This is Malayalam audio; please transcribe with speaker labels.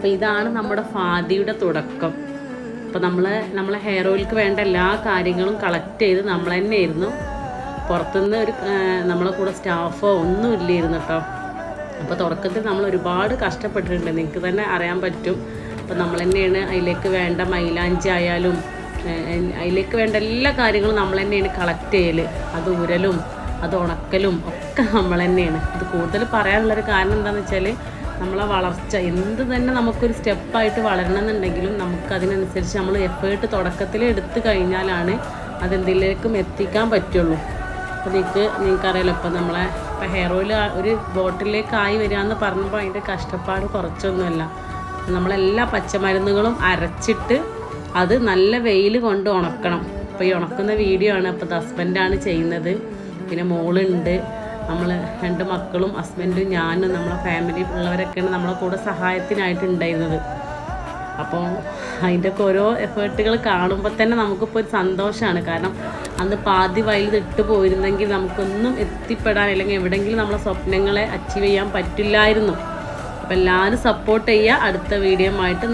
Speaker 1: അപ്പോൾ ഇതാണ് നമ്മുടെ ഫാദിയുടെ തുടക്കം. അപ്പോൾ നമ്മളെ ഹെയർ ഓയിൽക്ക് വേണ്ട എല്ലാ കാര്യങ്ങളും കളക്ട് ചെയ്ത് നമ്മൾ തന്നെയായിരുന്നു. പുറത്തുനിന്ന് നമ്മളെ കൂടെ സ്റ്റാഫോ ഒന്നും ഇല്ലായിരുന്നു കേട്ടോ. അപ്പോൾ തുടക്കത്തിൽ നമ്മൾ ഒരുപാട് കഷ്ടപ്പെട്ടിട്ടുണ്ട്, നിങ്ങൾക്ക് തന്നെ അറിയാൻ പറ്റും. അപ്പോൾ നമ്മൾ തന്നെയാണ് അതിലേക്ക് വേണ്ട മൈലാഞ്ചി ആയാലും അതിലേക്ക് വേണ്ട എല്ലാ കാര്യങ്ങളും നമ്മൾ തന്നെയാണ് കളക്ട് ചെയ്യൽ. അത് ഉരലും അത് ഉണക്കലും ഒക്കെ നമ്മൾ തന്നെയാണ്. ഇത് കൂടുതൽ പറയാനുള്ളൊരു കാരണം എന്താണെന്ന് വെച്ചാൽ നമ്മളെ വളർച്ച എന്ത് തന്നെ നമുക്കൊരു സ്റ്റെപ്പായിട്ട് വളരണമെന്നുണ്ടെങ്കിലും നമുക്കതിനനുസരിച്ച് നമ്മൾ എഫേർട്ട് തുടക്കത്തിൽ എടുത്തു കഴിഞ്ഞാലാണ് അതെന്തിലേക്കും എത്തിക്കാൻ പറ്റുള്ളൂ. അപ്പോൾ നിങ്ങൾക്കറിയാലോ, ഇപ്പോൾ ഇപ്പോൾ ഹെയർ ഓയിൽ ഒരു ബോട്ടിലേക്കായി വരിക എന്ന് പറഞ്ഞപ്പോൾ അതിൻ്റെ കഷ്ടപ്പാട് കുറച്ചൊന്നുമല്ല. നമ്മളെല്ലാ പച്ചമരുന്നുകളും അരച്ചിട്ട് അത് നല്ല വെയിൽ കൊണ്ട് ഉണക്കണം. അപ്പോൾ ഈ ഉണക്കുന്ന വീഡിയോ ആണ് അപ്പോൾ ഹസ്ബൻഡാണ് ചെയ്യുന്നത്. പിന്നെ മോളുണ്ട്, നമ്മൾ 2 മക്കളും ഹസ്ബൻഡും ഞാനും നമ്മളെ ഫാമിലി ഉള്ളവരൊക്കെയാണ് നമ്മളെ കൂടെ സഹായത്തിനായിട്ടുണ്ടായിരുന്നത്. അപ്പോൾ അതിൻ്റെയൊക്കെ ഓരോ എഫേർട്ടുകൾ കാണുമ്പോൾ തന്നെ നമുക്കിപ്പോൾ ഒരു സന്തോഷമാണ്. കാരണം അന്ന് പാതി വയലിൽ ഇട്ട് പോയിരുന്നെങ്കിൽ നമുക്കൊന്നും എത്തിപ്പെടാൻ അല്ലെങ്കിൽ എവിടെയെങ്കിലും നമ്മളെ സ്വപ്നങ്ങളെ അച്ചീവ് ചെയ്യാൻ പറ്റില്ലായിരുന്നു. അപ്പോൾ എല്ലാവരും സപ്പോർട്ട് ചെയ്യുക. അടുത്ത വീഡിയോ ആയിട്ട്